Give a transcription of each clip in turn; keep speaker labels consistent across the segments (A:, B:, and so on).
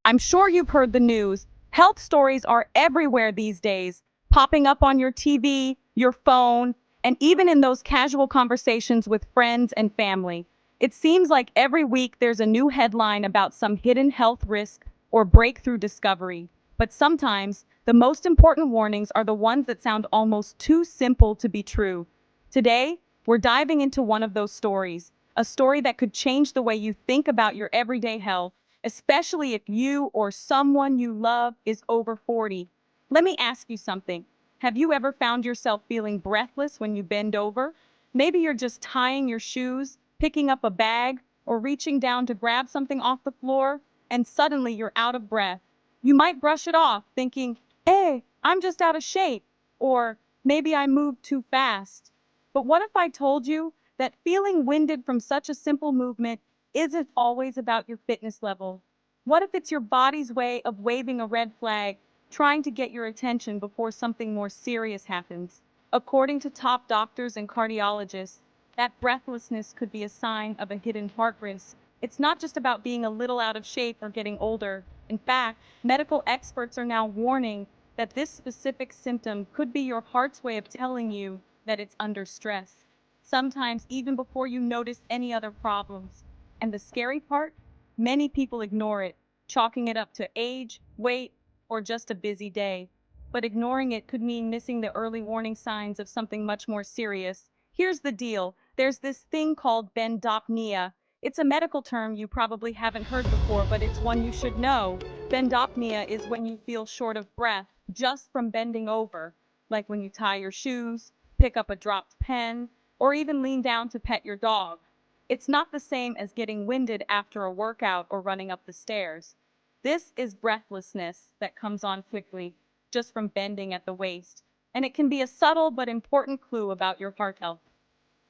A: I'm sure you've heard the news. Health stories are everywhere these days, popping up on your TV, your phone, and even in those casual conversations with friends and family. It seems like every week there's a new headline about some hidden health risk or breakthrough discovery. But sometimes, the most important warnings are the ones that sound almost too simple to be true. Today, we're diving into one of those stories, a story that could change the way you think about your everyday health, especially if you or someone you love is over 40. Let me ask you something. Have you ever found yourself feeling breathless when you bend over? Maybe you're just tying your shoes, picking up a bag, or reaching down to grab something off the floor, and suddenly you're out of breath. You might brush it off, thinking, hey, I'm just out of shape, or maybe I moved too fast. But what if I told you that feeling winded from such a simple movement isn't always about your fitness level? What if it's your body's way of waving a red flag, trying to get your attention before something more serious happens? According to top doctors and cardiologists, that breathlessness could be a sign of a hidden heart risk. It's not just about being a little out of shape or getting older. In fact, medical experts are now warning that this specific symptom could be your heart's way of telling you that it's under stress, sometimes even before you notice any other problems. And the scary part? Many people ignore it, chalking it up to age, weight, or just a busy day. But ignoring it could mean missing the early warning signs of something much more serious. Here's the deal. There's this thing called bendopnea. It's a medical term you probably haven't heard before, but it's one you should know. Bendopnea is when you feel short of breath just from bending over, like when you tie your shoes, pick up a dropped pen, or even lean down to pet your dog. It's not the same as getting winded after a workout or running up the stairs. This is breathlessness that comes on quickly, just from bending at the waist, and it can be a subtle but important clue about your heart health.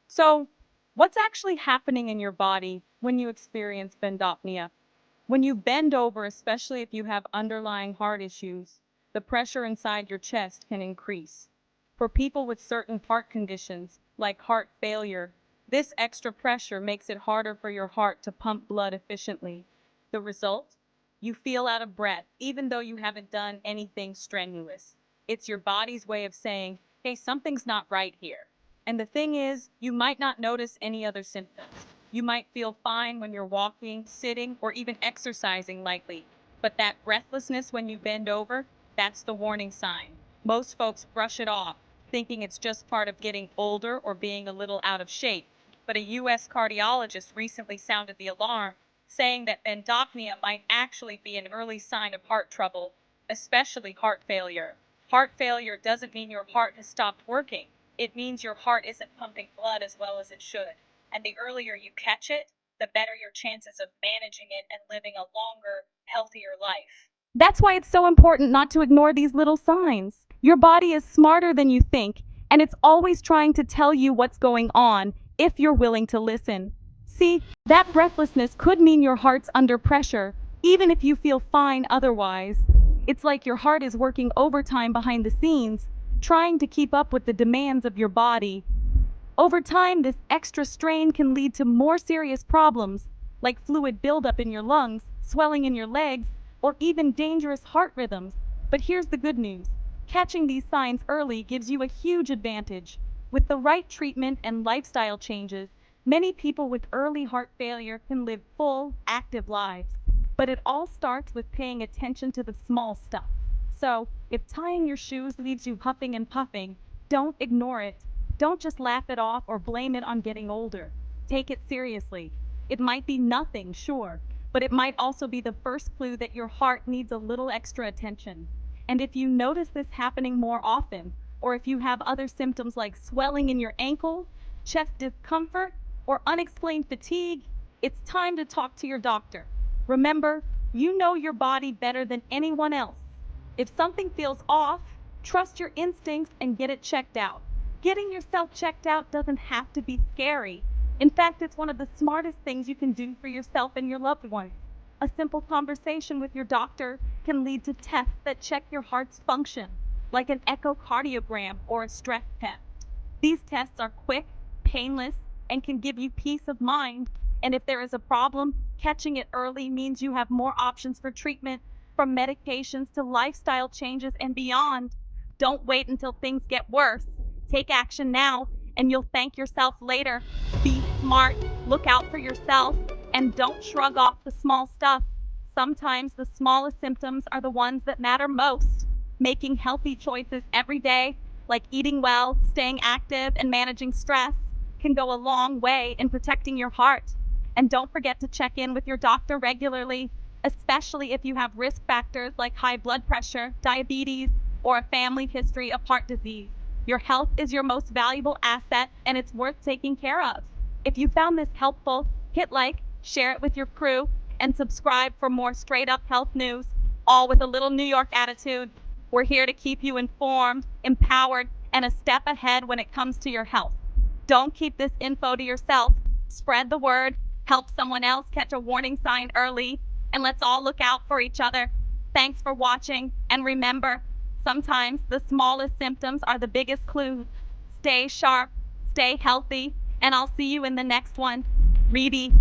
A: So, what's actually happening in your body when you experience bendopnea? When you bend over, especially if you have underlying heart issues, the pressure inside your chest can increase. For people with certain heart conditions, like heart failure, this extra pressure makes it harder for your heart to pump blood efficiently. The result? You feel out of breath, even though you haven't done anything strenuous. It's your body's way of saying, hey, something's not right here. And the thing is, you might not notice any other symptoms. You might feel fine when you're walking, sitting, or even exercising lightly. But that breathlessness when you bend over, that's the warning sign. Most folks brush it off, thinking it's just part of getting older or being a little out of shape. But a U.S. cardiologist recently sounded the alarm, saying that bendopnea might actually be an early sign of heart trouble, especially heart failure. Heart failure doesn't mean your heart has stopped working. It means your heart isn't pumping blood as well as it should. And the earlier you catch it, the better your chances of managing it and living a longer, healthier life. That's why it's so important not to ignore these little signs. Your body is smarter than you think, and it's always trying to tell you what's going on if you're willing to listen. See, that breathlessness could mean your heart's under pressure, even if you feel fine otherwise. It's like your heart is working overtime behind the scenes, trying to keep up with the demands of your body. Over time, this extra strain can lead to more serious problems, like fluid buildup in your lungs, swelling in your legs, or even dangerous heart rhythms. But here's the good news. Catching these signs early gives you a huge advantage. With the right treatment and lifestyle changes, many people with early heart failure can live full, active lives. But it all starts with paying attention to the small stuff. So, if tying your shoes leaves you huffing and puffing, don't ignore it. Don't just laugh it off or blame it on getting older. Take it seriously. It might be nothing, sure, but it might also be the first clue that your heart needs a little extra attention. And if you notice this happening more often, or if you have other symptoms like swelling in your ankle, chest discomfort, or unexplained fatigue, it's time to talk to your doctor. Remember, you know your body better than anyone else. If something feels off, trust your instincts and get it checked out. Getting yourself checked out doesn't have to be scary. In fact, it's one of the smartest things you can do for yourself and your loved ones. A simple conversation with your doctor can lead to tests that check your heart's function, like an echocardiogram or a stress test. These tests are quick, painless, and can give you peace of mind, And if there is a problem, catching it early means you have more options for treatment, from medications to lifestyle changes and beyond. Don't wait until things get worse. Take action now, and you'll thank yourself later. Be smart, look out for yourself, and don't shrug off the small stuff. Sometimes the smallest symptoms are the ones that matter most. Making healthy choices every day, like eating well, staying active, and managing stress, can go a long way in protecting your heart. And don't forget to check in with your doctor regularly, especially if you have risk factors like high blood pressure, diabetes, or a family history of heart disease. Your health is your most valuable asset, and it's worth taking care of. If you found this helpful, hit like, share it with your crew, and subscribe for more straight up health news, all with a little New York attitude. We're here to keep you informed, empowered, and a step ahead when it comes to your health. Don't keep this info to yourself. Spread the word, help someone else catch a warning sign early, and let's all look out for each other. Thanks for watching, and remember, sometimes the smallest symptoms are the biggest clues. Stay sharp, stay healthy, and I'll see you in the next one. Reedy.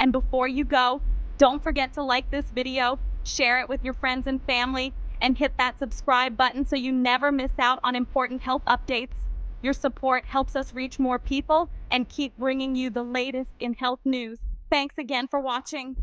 A: And before you go, don't forget to like this video, share it with your friends and family, and hit that subscribe button so you never miss out on important health updates. Your support helps us reach more people and keep bringing you the latest in health news. Thanks again for watching.